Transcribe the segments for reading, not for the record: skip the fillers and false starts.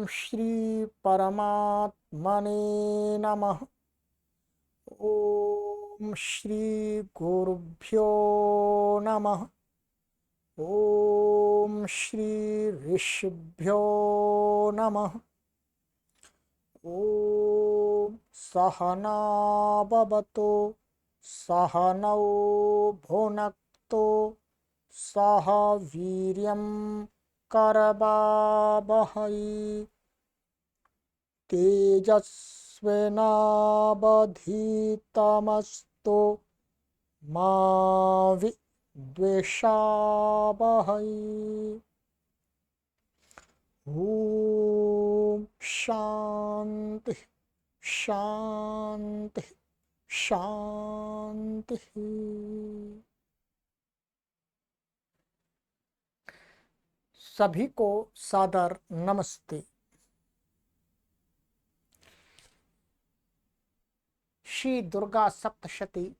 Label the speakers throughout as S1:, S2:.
S1: श्री परमात्मने नमः। ओम श्री गुरुभ्यो नमः। ओम श्री ऋषिभ्यो नमः। ओम सहना भवतु सहनौ भुनक्तु सह वीर्यं करवावहै तेजस्विनावधीतमस्तु मा विद्विषावहै। ओम शांति शांति शांति। सभी को सादर नमस्ते। श्री दुर्गा सप्तशती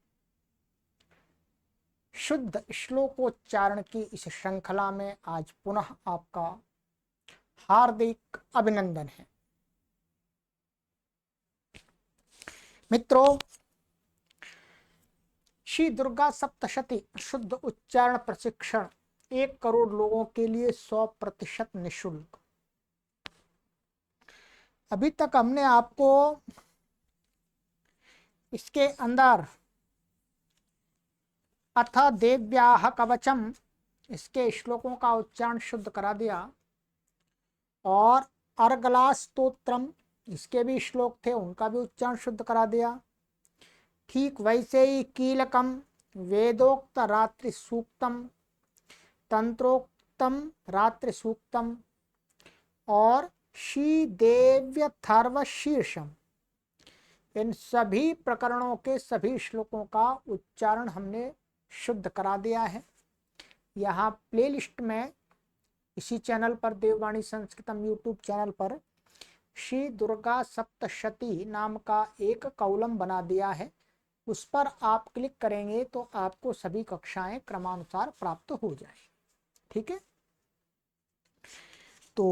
S1: शुद्ध श्लोकोच्चारण की इस श्रृंखला में आज पुनः आपका हार्दिक अभिनंदन है। मित्रों, श्री दुर्गा सप्तशती शुद्ध उच्चारण प्रशिक्षण 1 करोड़ लोगों के लिए 100% निःशुल्क। अभी तक हमने आपको इसके अंदर अथ देव्याः कवचम इसके श्लोकों का उच्चारण शुद्ध करा दिया और अर्गला स्तोत्रम इसके भी श्लोक थे, उनका भी उच्चारण शुद्ध करा दिया। ठीक वैसे ही कीलकम, वेदोक्त रात्रि सूक्तम, तंत्रोक्तम रात्रि सूक्तम और श्रीदेव्यथर्व शीर्षम, इन सभी प्रकरणों के सभी श्लोकों का उच्चारण हमने शुद्ध करा दिया है। यहाँ प्लेलिस्ट में इसी चैनल पर, देववाणी संस्कृतम यूट्यूब चैनल पर श्री दुर्गा सप्तशती नाम का एक कॉलम बना दिया है। उस पर आप क्लिक करेंगे तो आपको सभी कक्षाएं क्रमानुसार प्राप्त हो जाएंगी। ठीक है, तो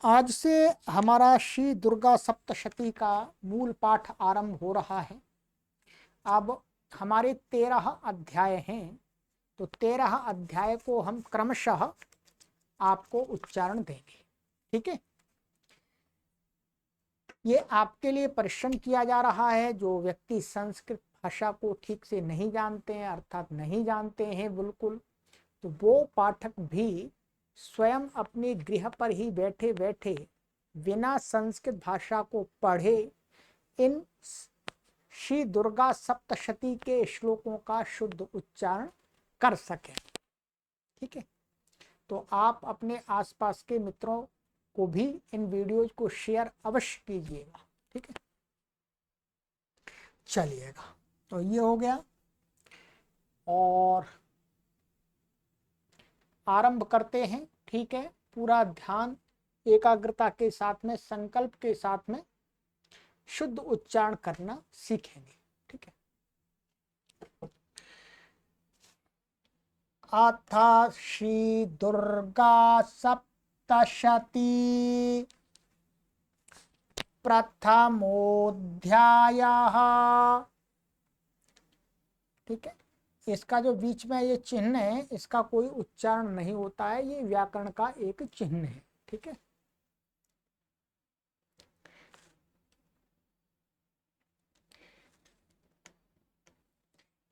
S1: आज से हमारा श्री दुर्गा सप्तशती का मूल पाठ आरंभ हो रहा है। अब हमारे 13 अध्याय हैं, तो 13 अध्याय को हम क्रमशः आपको उच्चारण देंगे। ठीक है, ये आपके लिए परिश्रम किया जा रहा है। जो व्यक्ति संस्कृत भाषा को ठीक से नहीं जानते हैं, अर्थात नहीं जानते हैं बिल्कुल, तो वो पाठक भी स्वयं अपने गृह पर ही बैठे बैठे बिना संस्कृत भाषा को पढ़े इन श्री दुर्गा सप्तशती के श्लोकों का शुद्ध उच्चारण कर सकें। ठीक है, तो आप अपने आसपास के मित्रों को भी इन वीडियोज को शेयर अवश्य कीजिएगा। ठीक है, चलिएगा, तो ये हो गया और आरंभ करते हैं। ठीक है, पूरा ध्यान एकाग्रता के साथ में, संकल्प के साथ में शुद्ध उच्चारण करना सीखेंगे। ठीक है, अथ श्री दुर्गा सप्तशती प्रथमोऽध्यायः। ठीक है, इसका जो बीच में ये चिन्ह है, इसका कोई उच्चारण नहीं होता है, ये व्याकरण का एक चिन्ह है। ठीक है,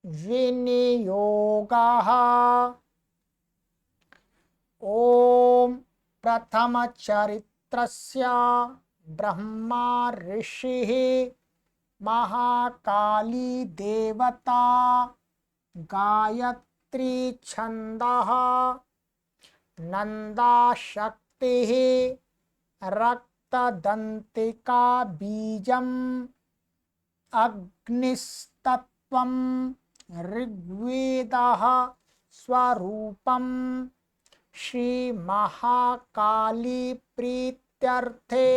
S1: विनियोगः। ओम प्रथमचरित्रस्य ब्रह्मा ऋषिः महाकाली देवता गायत्री छंदः नंदा शक्तिः रक्तदंतिका बीजम अग्निस्तत्वं ऋग्वेदः स्वरूपम श्री महाकाली प्रीत्यर्थे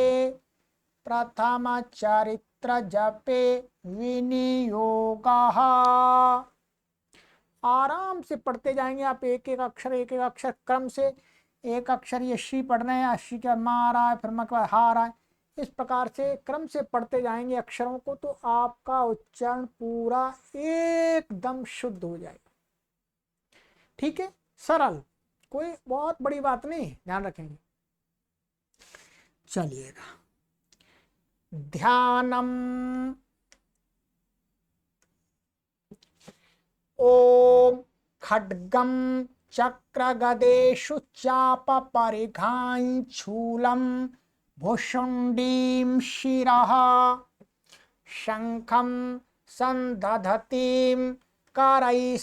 S1: प्रथम चरित्र जपे विनियोगः। आराम से पढ़ते जाएंगे आप, एक एक अक्षर क्रम से एक अक्षर ये शी पढ़ रहे हैं, शी के बाद माँ आ रहा है, फिर म के बाद हा आ रहा है, इस प्रकार से क्रम से पढ़ते जाएंगे अक्षरों को तो आपका उच्चारण पूरा एकदम शुद्ध हो जाएगा। ठीक है, सरल, कोई बहुत बड़ी बात नहीं, ध्यान रखेंगे। चलिएगा, ध्यानम। ओम खड्गम चक्र गदेषु चाप परिघां शूलम भुषुंडीं शिरः शंखं संदधतीं करैस्त्रिनयनां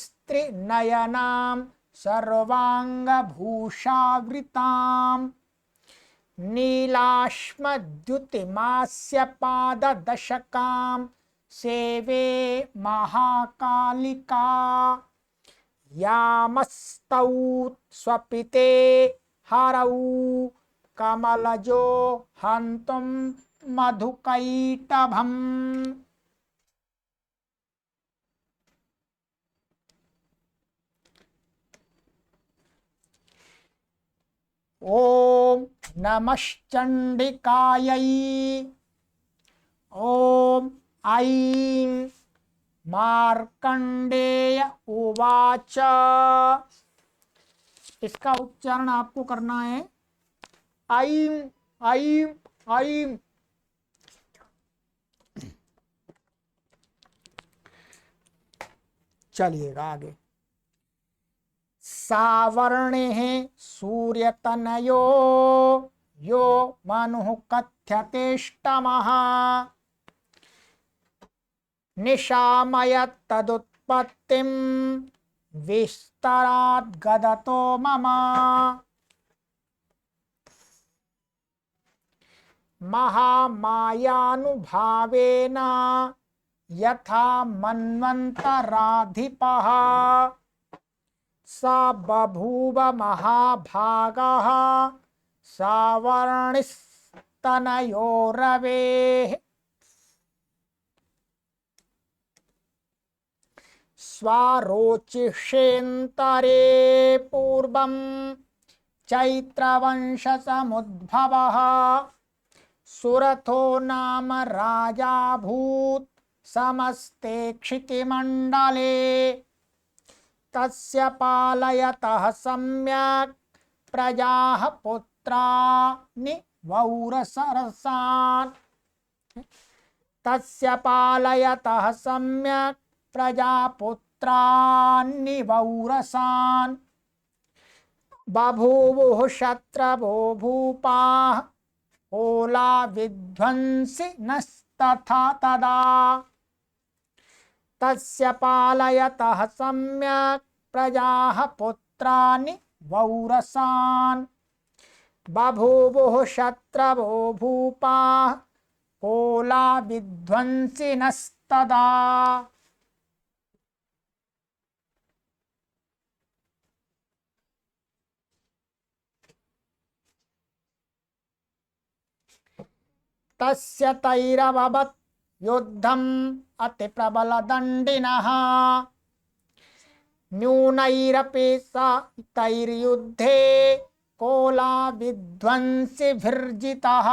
S1: सर्वांगभूषावृतां नीलाश्मद्युतिमास्य पाददशकां सेवे महाकालिका यामस्तौ स्वपिते हरौ कमलजो हन्तुं मधुकैटभम्। ओम नमश्चंडिकायै। ओम ऐं मार्कंडेय उवाच। इसका उच्चारण आपको करना है ऐं ऐं ऐं। चलिएगा आगे। सावर्णिः सूर्यतनयो यो मनुः कथ्यतेष्टमः निशामयत् तदुत्पत्तिं विस्तरात् गदतो मम महामायानुभावेन यथा मन्वन्तराधिपः स बभूव महाभागः सावर्णिस्तनयो रवेः स्वारोचिषेन्तरे पूर्वं चैत्रवंशसमुद्भवः सुरथो नाम राजाभूत् समस्ते क्षितिमण्डले तस्य पालयतः सम्यक् प्रजाः पुत्राणि वौरसरसान् तस्य पालयतः सम्यक् प्रजापुत्राणि वौरसान् बभूवुः शत्रवो भूपाः ओला विध्वंसिनस्तथा तदा तस्य पालयतः सम्यक् प्रजाः पुत्राणि वौरसान् बभूवुः शत्रवो भूपाः ओला विध्वंसिनस्तदा। तस्य तैरवबत् युद्धम् अति प्रबलदण्डिनः न्यूनैरपि तैर्युद्धे कोला विध्वंसिभिर्जितः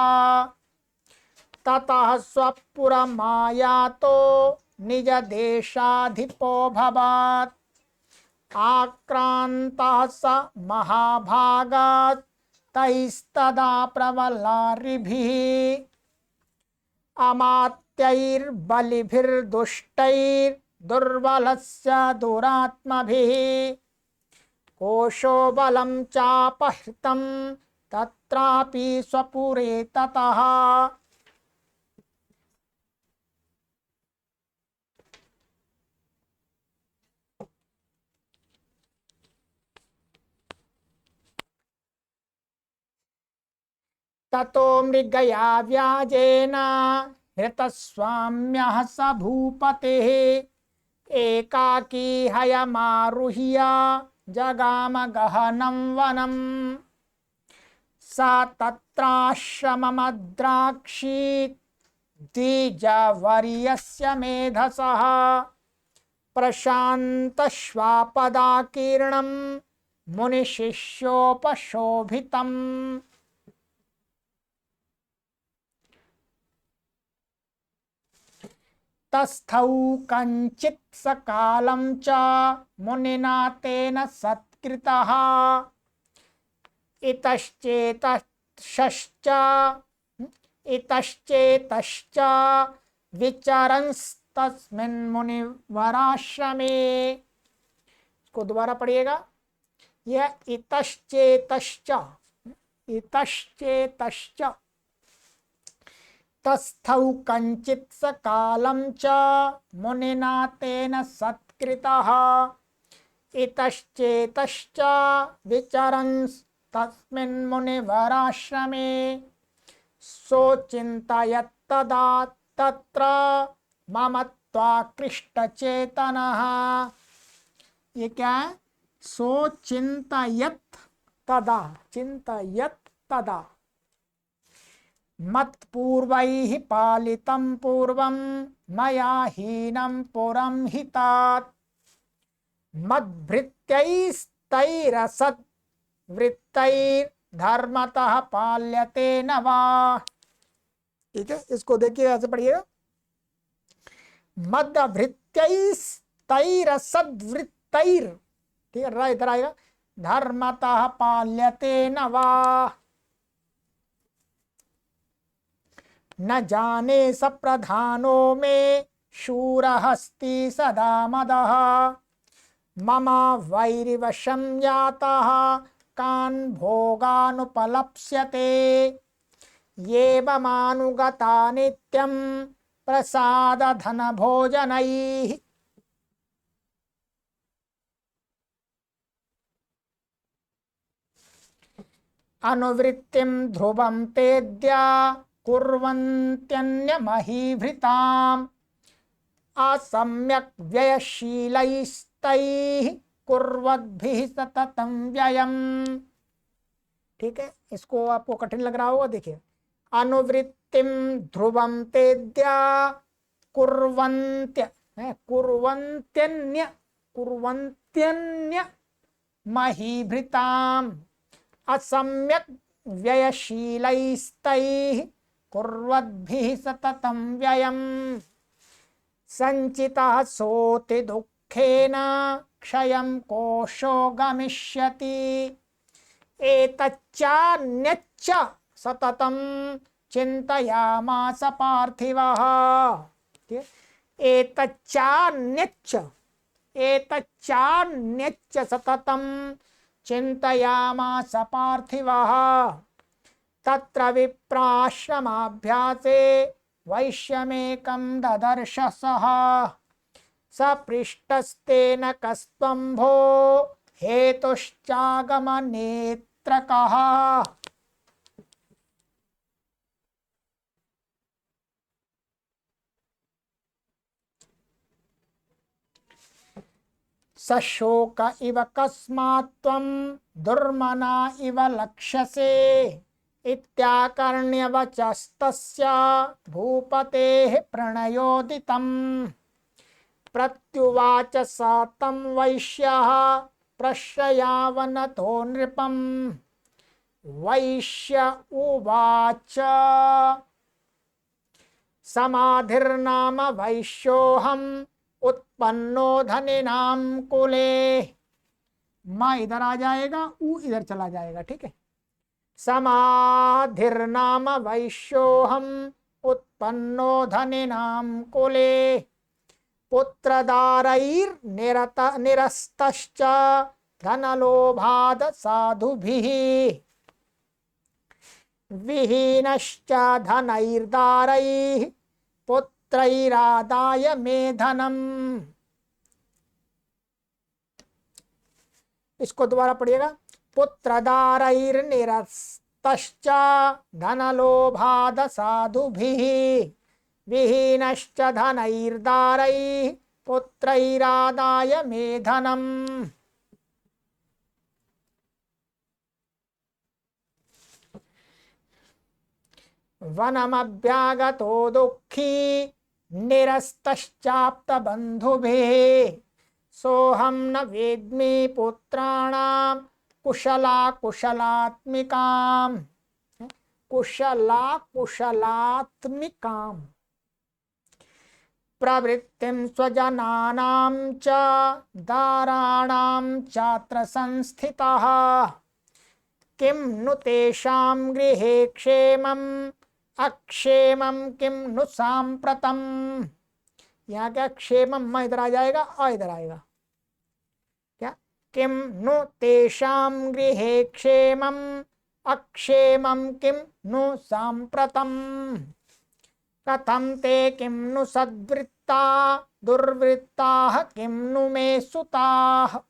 S1: ततः स्वपुरमायातो निजदेशाधिपोऽभवत् आक्रान्तः स महाभागात् तैस्तदा प्रबलारिभिः अमात्यैर्बलिभिर्दुष्टैर्दुर्बलस्य दुरात्मभिः कोशो बलं चापहृतं तत्रापि स्वपुरे ततः ततो मृगया व्याजेन हृतस्वाम्यः स भूपतिः एकाकी हयमारुह्य जगाम गहनं वनं स तत्राश्रममद्राक्षीत् द्विजवर्यस्य मेधसः प्रशान्तश्वापदाकीर्णं मुनिशिष्योपशोभितम्। तस्थौ कञ्चित् सकालं च मुनिना तेन सत्कृतः इतश्चेतश्च विचरंस्तस्मिन् मुनिवराश्रमे। इसको दोबारा पढ़िएगा। यह इतश्चेतश्च तस्थौ कञ्चित् सकालं च मुनिना तेन सत्कृतः इतश्चेतश्च विचरंस्तस्मिन् मुनिवराश्रमे सोचिन्तयत्तदा तत्र ममत्वाकृष्टचेतनः। ये क्या है? सोचिन्तयत् तदा मत्पूर्वैः पालितं पूर्वं मया हीनं पुरं हितात् मद्भृत्यैस्तैरसद्वृत्तैर्धर्मतः पाल्यते न वा। ठीक है, इसको देखिए, ऐसे पढ़िएगा। मद्भृत्यैस्तैरसद्वृत्तैर, ठीक है, इधर आएगा, धर्मतः पाल्यते न वा। न जाने स प्रधानो मे शूरहस्ति सदा मदः मम वैरिवशं यातः कान् भोगानुपलप्स्यते येवमानुगता नित्यं प्रसादधनभोजनैः। अनुवृत्तिं ध्रुवं तेद्या कुर्वन्त्यन्यमहीभृताम् असम्यक् व्ययशीलैस्तैः कुर्वद्भिः सततं व्ययम्। ठीक है, इसको आपको कठिन लग रहा होगा, देखिए। अनुवृत्तिं ध्रुवं तेद्या कुर्वन्त्यन्य महीभृताम् असम्यक् व्ययशीलैस्तैः कुर्वद्भिः सततं व्ययम् सञ्चितः सोति दुःखेन क्षयं कोशो गमिष्यति एतच्चान्यच्च सततं चिन्तयामास पार्थिवः। एतच्चान्यच्च सततं चिन्तयामास पार्थिवः। तत्र विप्राश्रमाभ्यासे वैश्यमेकं ददर्श सः स पृष्टस्तेन कस्त्वं भो हेतुश्चागमनेऽत्र कः। सशोक इव कस्मात् त्वं दुर्मना इव लक्ष्यसे इत्याकर्ण्यवचस्तस्य भूपतेः प्रणयोदितम्। प्रत्युवाच स तं वैश्यः प्रश्रयावनतो नृपम्। वैश्य उवाच समाधिर्नाम वैश्योऽहम् उत्पन्नो धनिनां कुले। माँ इधर आ जाएगा, ऊ इधर चला जाएगा। ठीक है, समाधिर्नाम वैश्योऽहम् उत्पन्नो धनिनां कुले पुत्रदारैर्निरस्तश्च धनलोभाद् साधुभिः विहीनश्च धनैर्दारैः पुत्रैरादाय मे धनम्। इसको दोबारा पढ़िएगा। पुत्रदारैर्निरस्तश्च धनलोभाद् साधुभिः विहीनश्च धनैर्दारैः पुत्रैरादाय मे धनम्। वनमभ्यागतो दुःखी निरस्तश्चाप्तबन्धुभिः सोऽहं न वेद्मि पुत्राणां कुशला कुशलात्मिकाम, कुशला कुशलात्मिकाम, प्रवृत्तिं स्वजनानां च दाराणां चात्र संस्थितः, किं नु तेषां गृहे क्षेमम् अक्षेमं किं नु सांप्रतम्। यहाँ क्या क्षेमम म इधर आ जाएगा, अ इधर आएगा। क्या किं नु तेषां गृहे क्षेमम् अक्षेमं किं नु सांप्रतम्, कथं ते किं नु सद्वृत्ता दुर्वृत्ताः किं नु मे सुताः।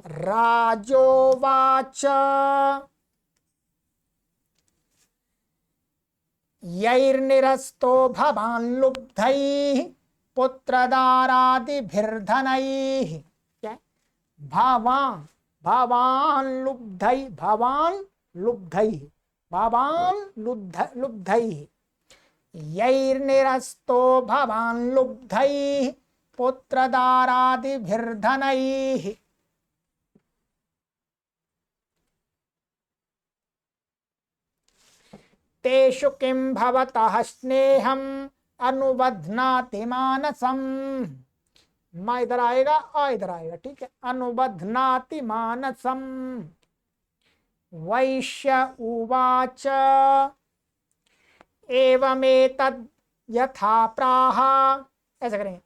S1: राजोवाच यैर्निरस्तो भवान् लुब्धैः पुत्रदारादिभिर्धनैः। क्या भवान्, भवान् लुब्धैः, भवान् लुब्धैः, भवान् लुब्धैः, यैर्निरस्तो भवान् लुब्धैः पुत्रदारादिभिर्धनैः। तेषु किं भवतः स्नेहम् अनुबध्नाति मानसम्। म इधर आएगा, अ इधर आएगा, ठीक है। अनुबध्नाति मानसम्। वैश्य उवाच एवमेतद् यथा प्राह, ऐसा करेंगे,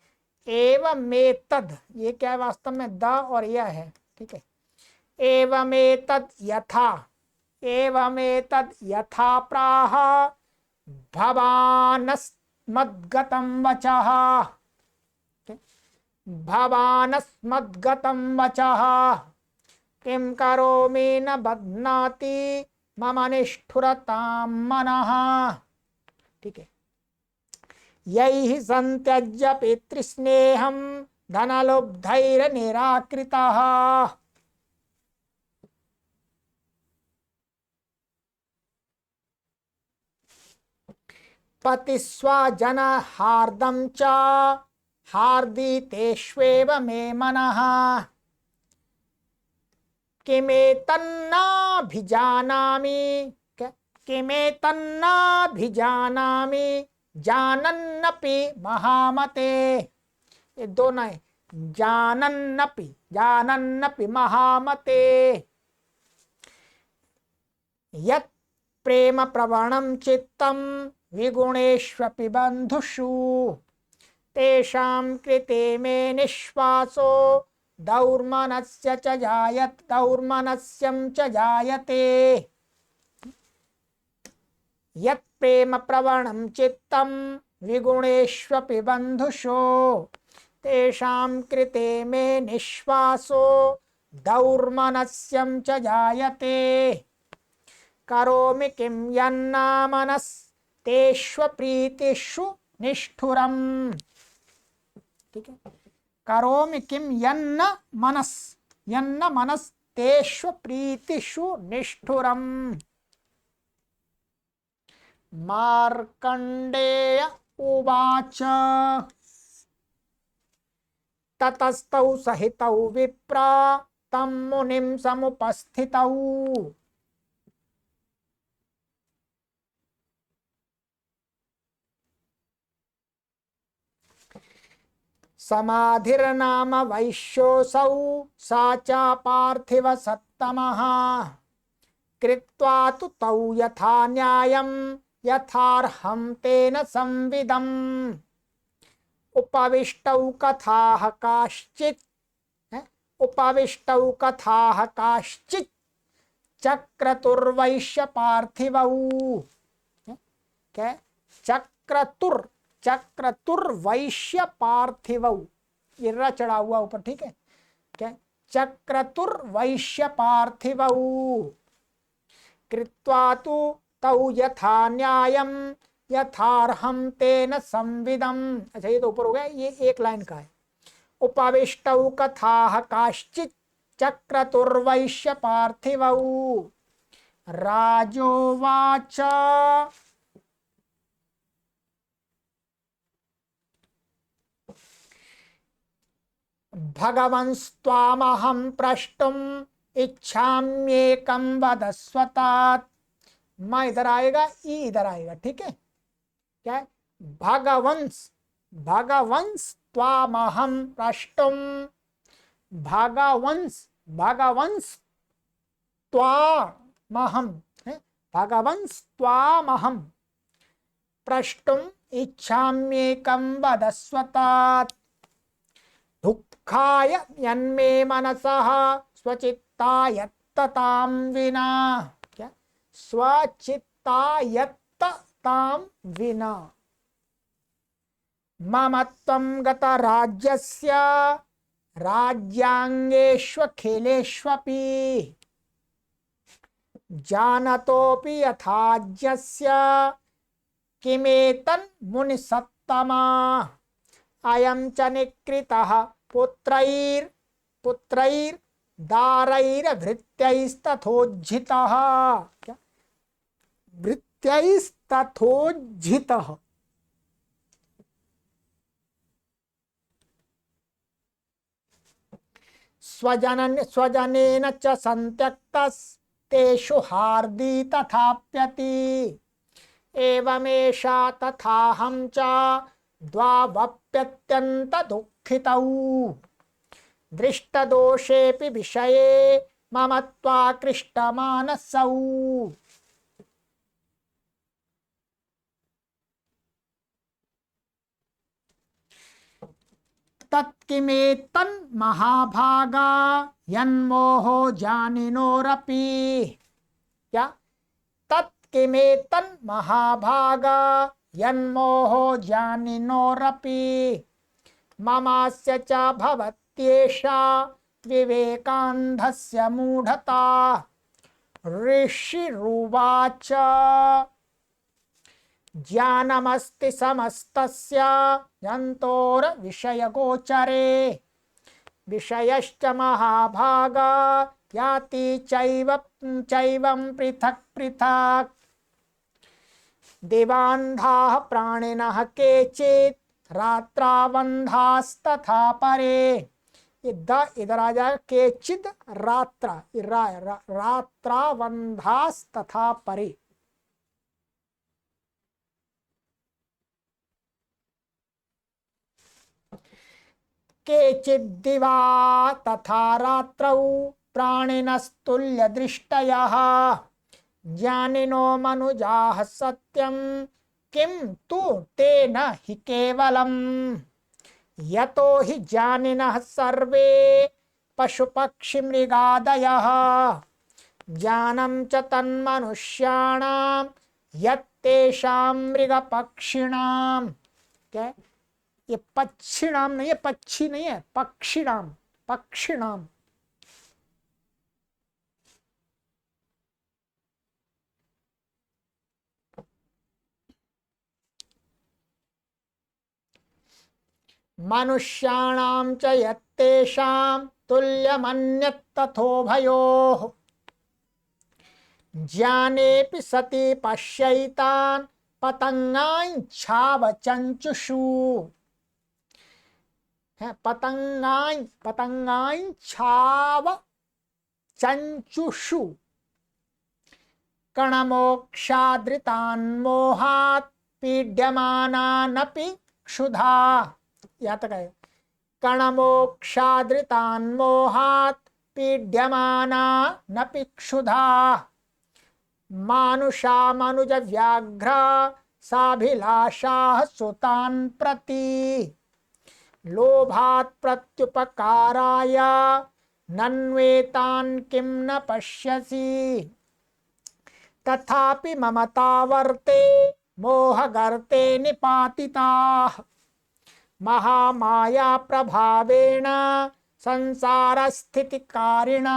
S1: एवमेतद्, ये क्या है वास्तव में द और यह है, ठीक है। एवमेतद् यथा, एवमेतद् यथा प्राह भवानस्मद्गतं वचः, भवानस्मद्गतं वचः, किं करोमि न बध्नाति मम निष्ठुरतां मनः। ठीक है। यैः संत्यज्य पितृस्नेहं धनलुब्धैर्निराकृतः। पतिस्वजन हार्दं च हार्दितेष्वेव मे मनः, किमेतन्नाभिजानामि, किमेतन्नाभिजानामि जानन्नपि महामते। ये दोनों है, जानन्नपि, जानन्नपि महामते। यत् प्रेम प्रवणं चित्तं विगुणेष्वपि बन्धुषु, तेषां कृते मे निःश्वासो दौर्मनस्य च जायत, दौर्मनस्यं च जायते। यत् प्रेम प्रवणं चित्तं विगुणेष्वपि बन्धुषु, तेषां कृते मे निःश्वासो दौर्मनस्यं च जायते। करोमि किं यन्ना मनस्तेष्वप्रीतिषु निष्ठुरम्। ठीक है। करोमि किं यन्न मनस्, यन्न मनस्तेष्वप्रीतिषु निष्ठुरम्। मार्कण्डेय उवाच ततस्तौ सहितौ विप्रा तं मुनिं समुपस्थितौ। समाधिर्नाम वैश्योऽसौ सा च पार्थिव सत्तमः, कृत्वा तु तौ यथा न्यायं यथार्हं तेन संविदम्। उपविष्टौ कथाः काश्चित्, उपविष्टौ कथाः काश्चित् चक्रतुर्वैश्य पार्थिवौ। क्या चक्रतुर, चक्रतुर्वैश्य पार्थिवौ, ये र चढ़ा हुआ ऊपर। ठीक है। क्या चक्रतुर्वैश्य पार्थिवौ, कृत्वा तु तौ यथा न्यायं यथार्हं तेन संविदम्। अच्छा ये तो ऊपर हो गया, ये एक लाइन का है। उपविष्टौ कथाः काश्चित् चक्रतुर्वैश्य पार्थिवौ। राजोवाच भगवंस्त्वामहं प्रष्टुम इच्छाम्येकं वदस्वतात्। माँ इधर आएगा, ई इधर आएगा, ठीक है। क्या है? भगवंस, भगवंस त्वामहं प्रष्टुम, भगवंस, भगवंस त्वामहं, भगवंस त्वामहं प्रष्टुम इच्छाम्येकं वदस्वतात्। दुःखाय यन्मे मनसः स्वचित्तायत्ततां विना। क्या? स्वचित्तायत्ततां विना। मम त्वं गतराज्यस्य राज्याङ्गेष्वखिलेष्वपि जानतोऽपि यथाज्यस्य किमेतन् मुनिसत्तमा। अयं च निकृतः पुत्रैर्दारैर्भृत्यैस्तथोज्झितः। क्या? भृत्यैस्तथोज्झितः। स्वजनेन च सन्त्यक्तस्तेषु हार्दी तथाप्यति। एवमेषा तथाहं च द्वावप्यत्यन्त दुःखितौ। दृष्टदोषेऽपि विषये मम त्वाकृष्टमानसौ। तत्किमेतन् महाभागा यन्मोहो जानिनोरपि। क्या? तत्किमेतन् महाभागा यन्मोहो जानिनोरपि। ममास्य च भवत्येषा विवेकान्धस्य मूढता। ऋषिरुवाच ज्ञानमस्ति समस्तस्य यन्तोर्विषयगोचरे। विषयश्च महाभागा याति चैवं पृथक् पृथक्। दिवान्धाः प्राणिनः केचित् रात्रावन्धास्तथा परे। इधर आ जाएगा, केचित् रात्रावन्धास्तथा परे। केचिद्दिवा तथा रात्रौ प्राणिनस्तुल्यदृष्टयः। ज्ञानिनो मनुजाः सत्यं किं तु तेन हि केवलम्। यतो हि ज्ञानिनः सर्वे पशुपक्षिमृगादयः। ज्ञानं च तन्मनुष्याणां यत्तेषां मृगपक्षिणां। क्या? ये पक्षिणाम नहीं है, पक्षी नहीं है, पक्षिणाम, पक्षिणाम। मनुष्याणां च यत्तेषां तुल्यमन्यत्तथोभयोः। ज्ञानेऽपि सति पश्यैतान् पतंगाञ्छावचञ्चुषु। पतंगाञ्छावचञ्चुषु। कणमोक्षादृतान्मोहात् पीड्यमानानपि क्षुधा। यहाँ तक है। कणमोक्षादृतान्मोहात् पीड्यमानानपि क्षुधा। मानुषा मनुज व्याघ्रा साभिलाषाः सुतान् प्रति। लोभात् प्रत्युपकाराय नन्वेतान् किं न पश्यसि। तथापि ममतावर्ते मोहगर्ते निपातिताः। महामाया प्रभावेण संसारस्थितिकारिणा।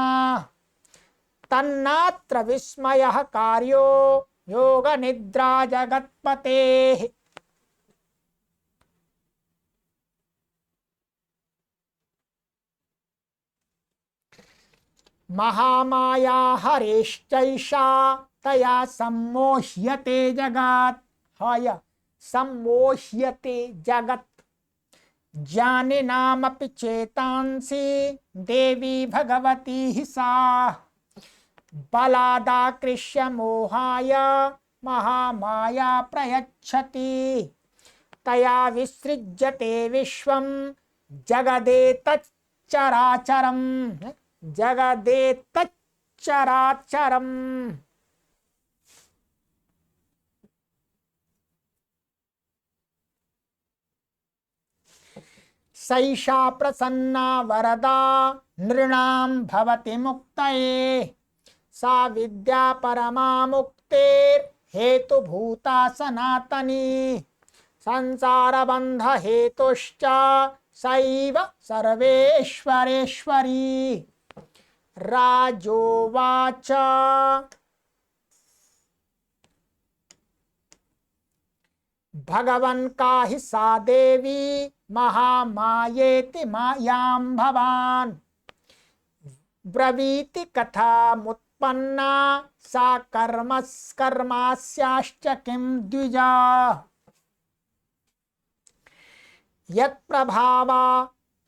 S1: तन्नात्र विस्मयः कार्यो योगनिद्रा जगत्पतेः। महामाया हरेश्चैषा तया सम्मोह्यते जगत्। हय सम्मोह्यते जगत्। ज्ञानिनामपि चेतांसि देवी भगवती हि सा बलादाकृष्य मोहाय महामाया प्रयच्छति तया विसृज्यते विश्वं जगदेतच्चराचरम् जगदेतच्चराचरम्। सैषा प्रसन्ना वरदा नृणां भवति मुक्तये सा विद्या परमा मुक्तेर्हेतुभूता सनातनी संसारबन्ध हेतुश्च सैव सर्वेश्वरेश्वरी। राजोवाच भगवन् का हि सा देवी महामायेति मायां भवान् ब्रवीति कथामुत्पन्ना सा कर्मास्याश्च किं द्विजा यत्प्रभावा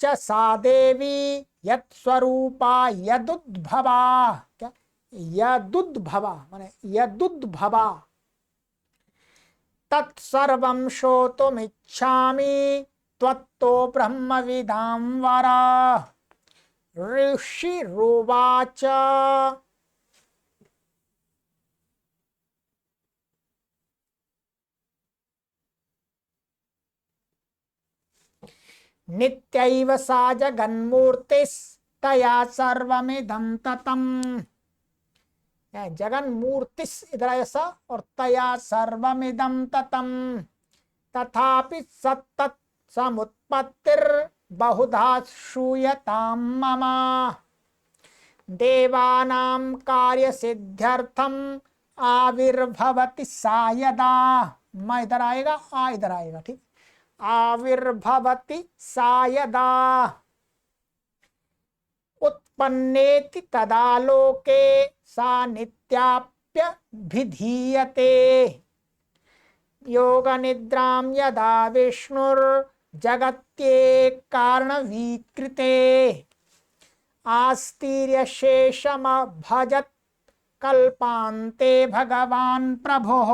S1: च सा देवी यत्स्वरूपा यदुद्भवा। क्या यदुद्भवा माने यदुद्भवा तत्सर्वं श्रोतुमिच्छामि त्वत्तो ब्रह्मविदां वरा। ऋषिरुवाच नित्यैव सा जगन्मूर्तिस्तया सर्वमिदं ततम्। जगन्मूर्तिस इधर ऐसा और तया सर्वमिदं ततम् तथापि सत्तत् समुत्पत्तिर बहुधा श्रूयतां मम देवानां कार्यसिद्ध्यर्थम् आविर्भवति सा यदा। मैं इधर आएगा आ इधर आएगा ठीक। आविर्भवति सा यदा उत्पन्नेति तदा लोके सा नित्याप्यभिधीयते योगनिद्रां यदा विष्णुर्जगत्येक कारणविकृते आस्तिर्यशेषमभजत् कल्पान्ते भगवान् प्रभुः।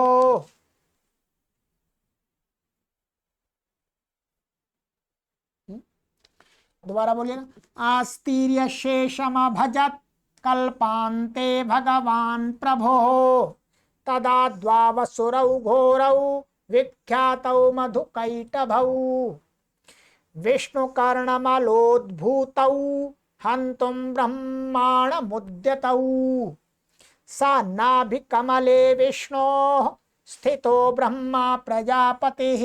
S1: दोबारा बोलिएगा। आस्तिर्यशेषमभजत् कल्पान्ते भगवान् प्रभुः तदा द्वावसुरौ घोरौ विख्यातौ मधुकैटभौ विष्णुकर्णमलोद्भूतौ हन्तुं ब्रह्माणमुद्यतौ सा नाभिकमले विष्णोः स्थितो ब्रह्मा प्रजापतिः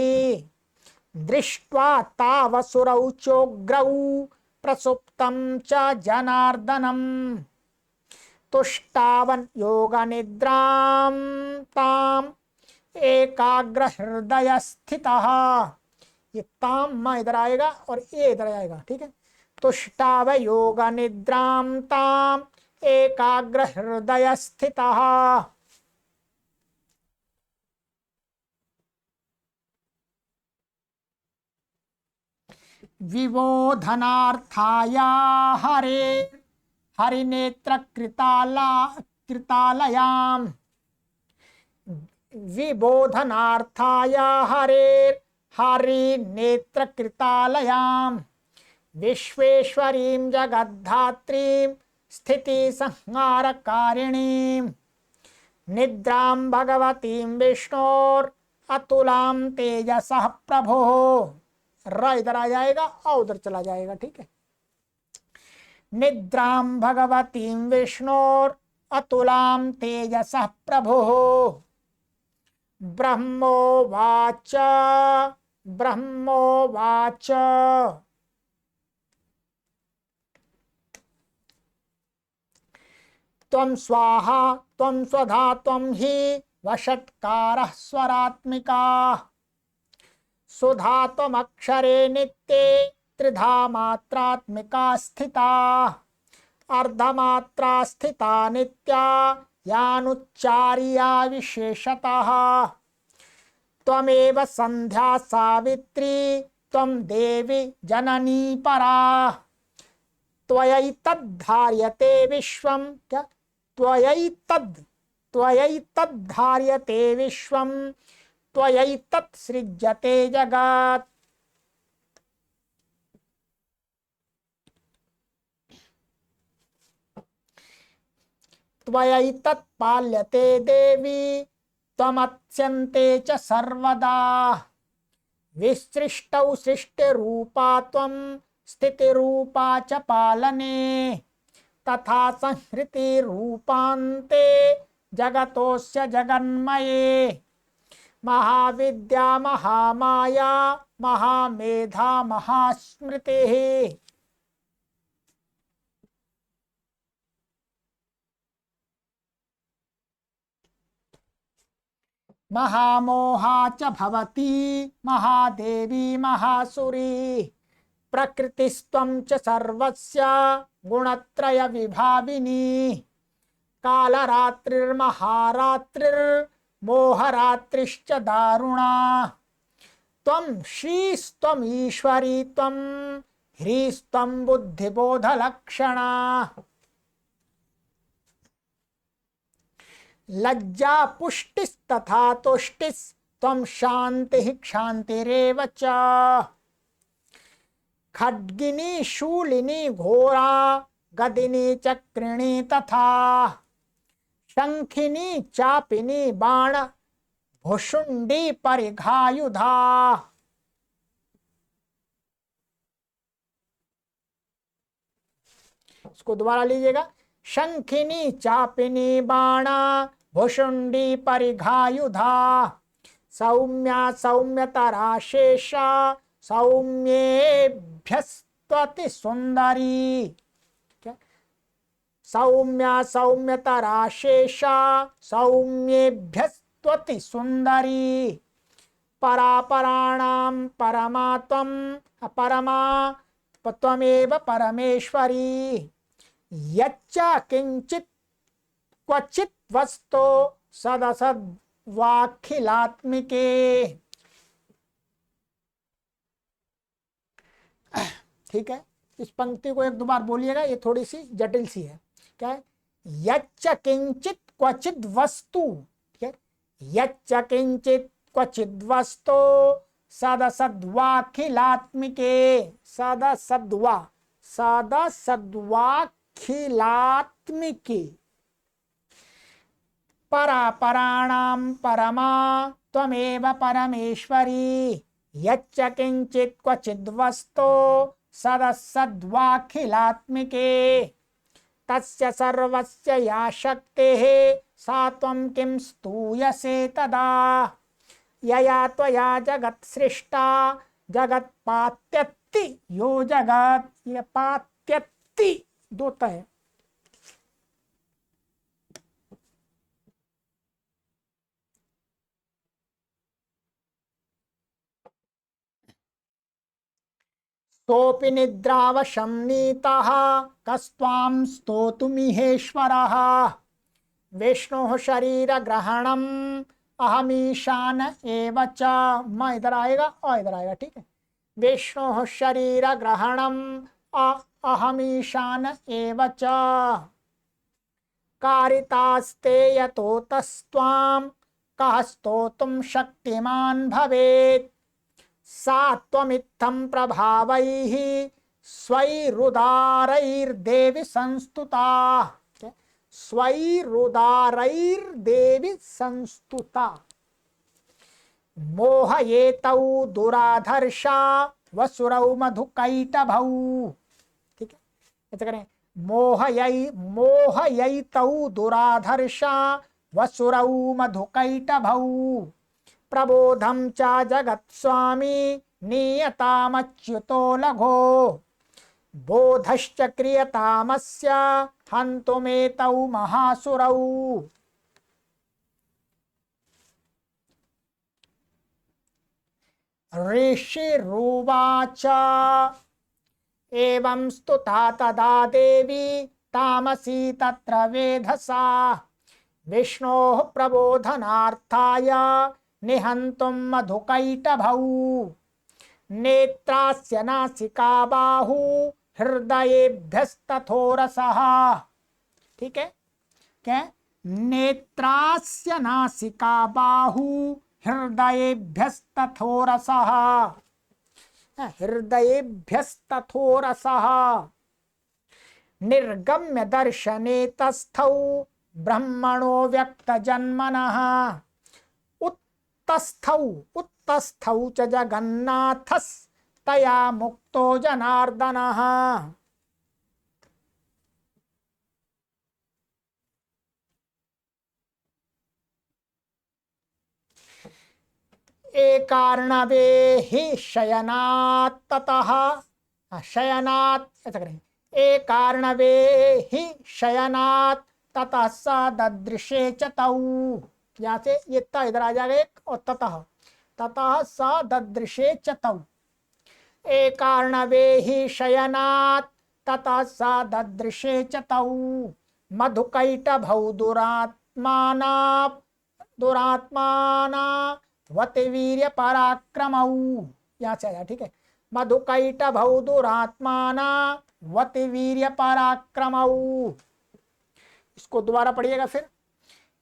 S1: दृष्ट्वा तावसुरौ चोग्रौ प्रसुप्तं च जनार्दनम् तुष्टावन् योगनिद्रां ताम् एकाग्र हृदय स्थितः। ये ताम मां इधर आएगा और ये इधर आएगा ठीक है। तुष्टाव योगनिद्रां ताम् एकाग्र हृदय स्थितः। विबोधनार्थाया हरे हरिनेत्र कृतालयां विबोधनार्थाया हरे हरिनेत्र कृतालयां विश्वेश्वरीं जगद्धात्रीं स्थिति संहारकारिणीं निद्रां भगवतीं विष्णोर अतुलां तेजसः प्रभुः। र इधर आ जाएगा और उधर चला जाएगा ठीक है। निद्रां भगवतीं विष्णोर अतुलां तेजसः प्रभुः। ब्रह्मोवाच ब्रह्मोवाच त्वं स्वाहा त्वं स्वधा त्वं हि वषट्कारः स्वरात्मिका सुधा त्वमक्षरे नित्ये त्रिधा मात्रात्मिका स्थिता अर्धमात्रा स्थिता नित्या यानुच्चार्या विशेषतः त्वमेव संध्या सावित्री त्वं देवी जननी परा त्वयैतद्धार्यते विश्वं क्या त्वयैतद्धार्यते विश्वं त्वयैतत्सृज्यते जगत्। त्वयैतत्पाल्यते देवी त्वमत्स्यन्ते च सर्वदा विसृष्टौ सृष्टिरूपा त्वं स्थितिरूपा च पालने तथा संहृतिरूपान्ते जगतोऽस्य जगन्मये महाविद्या महामाया महामेधा महास्मृतिः। महामोहा च भवती महादेवी महासुरी प्रकृतिस्त्वं च सर्वस्य गुणत्रय विभाविनी कालरात्रिर्महारात्रिर्मोहरात्रिश्च दारुणा त्वं श्रीस्त्वं ईश्वरी त्वं ह्रीस्त्वं बुद्धिबोधलक्षणा लज्जा पुष्टिस्तथा तुष्टिस्त्वं शान्तिः क्षान्तिरेव च खड्गिनी शूलिनी घोरा गदिनी चक्रिणी तथा शंखिनी चापिनी बाण भुषुंडी परिघायुधा। इसको दोबारा लीजिएगा। शंखिनी चापिनी बाणा भुषुंडी परिघायुधा सौम्या सौम्यतरा शेषा सौम्येभ्यस्त्वति सुंदरी सौम्या सौम्यतरा शेषा सौम्येभ्यस्त्वति सुंदरी परापराणां परमा त्वं परमा त्वमेव परमेश्वरी यच्च किंचित् क्वचित् वस्तो सदसद्वाखिलात्मिके। ठीक है, इस पंक्ति को एक दो बार बोलिएगा, ये थोड़ी सी जटिल सी है। क्या है? यच्च किंचित् क्वचित् वस्तु, ठीक है, यच्च किंचित् क्वचित् वस्तो सदसद्वाखिलात्मिके सदसद्वाखिलात्मिके परापराणां परमा त्वमेव परमेश्वरी यच्च किंचित् क्वचिद् वस्तो सदसद्वाखिलात्मिके तस्य सर्वस्य या शक्तिः सा त्वं किं स्तूयसे तदा यया त्वया जगत् सृष्टा जगत्पात्यत्ति यो जगत्। ये पात्यत्ति दो है। सोऽपि निद्रावशं नीतः कस्त्वां स्तोतुमिहेश्वरः विष्णोः शरीरग्रहणम् अहमीशान एव च। म इधर आएगा और इधर आएगा, ठीक है। विष्णोः शरीरग्रहणम् अहमीशान एव च कारितास्ते यतो तस्त्वां कः स्तोतुं शक्तिमान् भवेत् सा त्वमित्थं प्रभावैः स्वैरुदारैर्देवि संस्तुता स्वैरुदारैर्देवि संस्तुता मोहयेतौ दुराधर्षा वसुरौ मधुकैटभौ। ठीक है, ऐसे करें। मोहयैतौ दुराधर्षा वसुरौ मधुकैटभौ प्रबोधं च जगत्स्वामी नीयतामच्युतो लघो बोधश्च क्रियतामस्य हन्तुमेतौ महासुरौ। ऋषिरुवाच एवं स्तुता तदा देवी तामसी तत्र वेधसा विष्णोः प्रबोधनार्थाय निहन्तुं मधुकैटभौ नेत्रास्य नासिका बाहु हृदयेभ्यस्तथोरसः। ठीक है, क्या? नेत्रास्य नासिका बाहु हृदयेभ्यस्तथोरसः, हृदयेभ्यस्तथोरसः। निर्गम्य दर्शने तस्थौ ब्रह्मणो व्यक्तजन्मनः, उत्तस्थौ उत्तस्थौ च जगन्नाथस्तया मुक्तो जनार्दनः। एकार्णवे हि शयनात् ततः, शयनात् ऐसा करेंगे, एकार्णवे हि शयनात् ततः स ददृशे च तौ। यहाँ से ये त इधर आ जाएगा एक, और ततः, ततः स ददृशे च तौ। एकार्णवे हि शयनात् ततः स ददृशे च तौ। मधुकैटभौ दुरात्माना वतिवीर्य पराक्रमौ। यहाँ से आया, ठीक है। मधुकैटभौ दुरात्माना वतिवीर्य पराक्रमौ। इसको दोबारा पढ़िएगा फिर।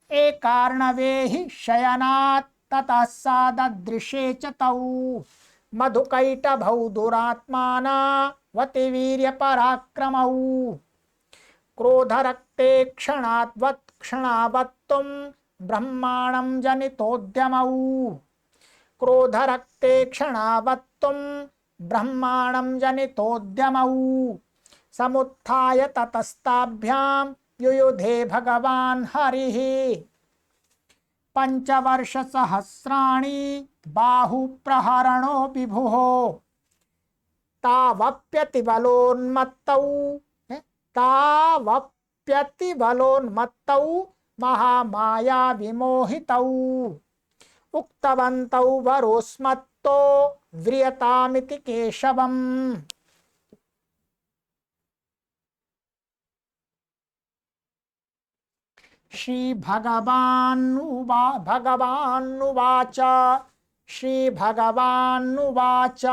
S1: एकार्णवे हि शयनात् ततः सा ददृशे च तौ। मधुकैटभौ दुरात्माना वतिवीर्य पराक्रमौ। क्रोधरक्ते क्षणावत्तुं ब्रह्माणं जनितोद्यमौ। क्रोधरक्ते क्षणावत्तुं ब्रह्माणं जनितोद्यमौ। समुत्थाय ततस्ताभ्यां युयुधे भगवान् हरिः। पंचवर्षसहस्राणि बाहुप्रहरणो विभुः। तावप्यतिबलोन्मत्तौ महामाया विमोहितौ। उक्तवन्तौ वरोस्मत्तो व्रियतामिति केशवम्। भगवानुवाच श्रीभगवानुवाच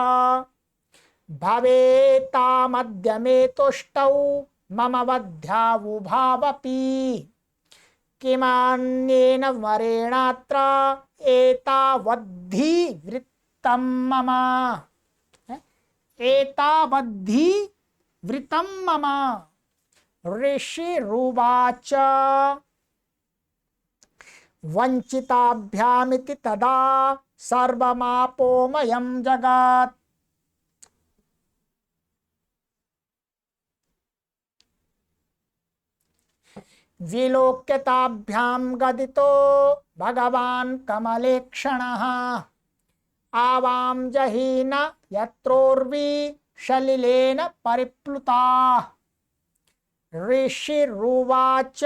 S1: भवेतामद्य मे तुष्टौ मम वध्यावुभावपि। किमान्येन वरेणात्र एतावद्धि वृत्तं मम। एतावद्धि वृत्तं मम। ऋषिरुवाच वंचिताभ्यामिति तदा सर्वमापोमयं जगत्। विलोक्यताभ्यां गदितो भगवान् कमलेक्षणः। आवां जहीन यत्रोर्वी सलिलेन परिप्लुता। ऋषिरुवाच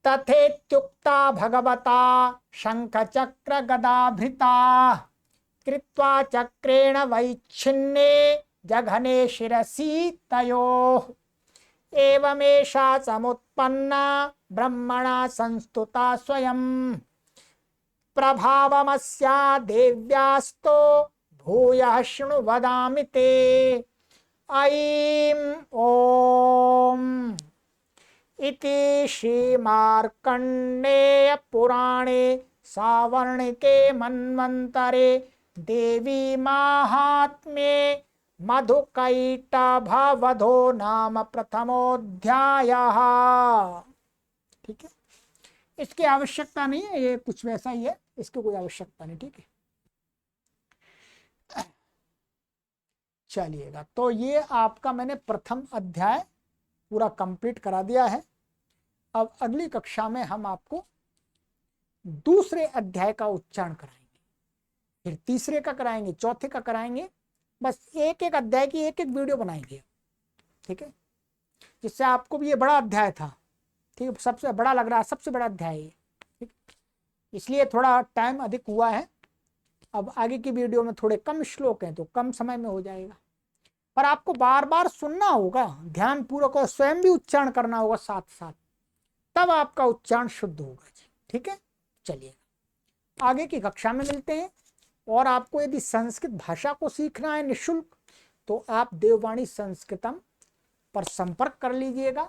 S1: तथेत्युक्ता भगवता शङ्खचक्रगदाभृता। कृत्वा चक्रेण वैच्छिन्ने जघने शिरसि तयोः। एवमेषा समुत्पन्ना ब्रह्मणा संस्तुता स्वयं। प्रभावमस्या देव्यास्तो भूयः शृणु वदामि ते। ऐं ओम इति श्रीमार्कण्डेय पुराणे सावर्णिके मन्वन्तरे देवी माहात्म्ये मधुकैटभवधो नाम प्रथमोऽध्यायः। ठीक है, इसकी आवश्यकता नहीं है, ये कुछ वैसा ही है, इसकी कोई आवश्यकता नहीं। ठीक है, चलिएगा। तो ये आपका मैंने प्रथम अध्याय पूरा कंप्लीट करा दिया है। अब अगली कक्षा में हम आपको दूसरे अध्याय का उच्चारण कराएंगे, फिर तीसरे का कराएंगे, चौथे का कराएंगे। बस एक एक अध्याय की एक एक वीडियो बनाएंगे। ठीक है, जिससे आपको भी ये बड़ा अध्याय था, ठीक है, सबसे बड़ा लग रहा है, सबसे बड़ा अध्याय है। ठीक, इसलिए थोड़ा टाइम अधिक हुआ है। अब आगे की वीडियो में थोड़े कम श्लोक हैं तो कम समय में हो जाएगा, पर आपको बार बार सुनना होगा, ध्यान पूर्वक, और स्वयं भी उच्चारण करना होगा साथ साथ, तब आपका उच्चारण शुद्ध होगा जी। ठीक है, चलिए आगे की कक्षा में मिलते हैं। और आपको यदि संस्कृत भाषा को सीखना है निःशुल्क, तो आप देववाणी संस्कृतम पर संपर्क कर लीजिएगा,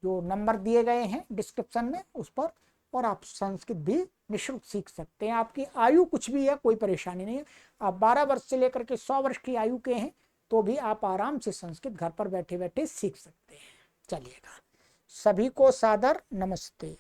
S1: जो नंबर दिए गए हैं डिस्क्रिप्शन में उस पर, और आप संस्कृत भी निःशुल्क सीख सकते हैं। आपकी आयु कुछ भी है, कोई परेशानी नहीं है। आप 12 वर्ष से लेकर के 100 वर्ष की आयु के हैं तो भी आप आराम से संस्कृत घर पर बैठे बैठे सीख सकते हैं। चलिएगा, सभी को सादर नमस्ते।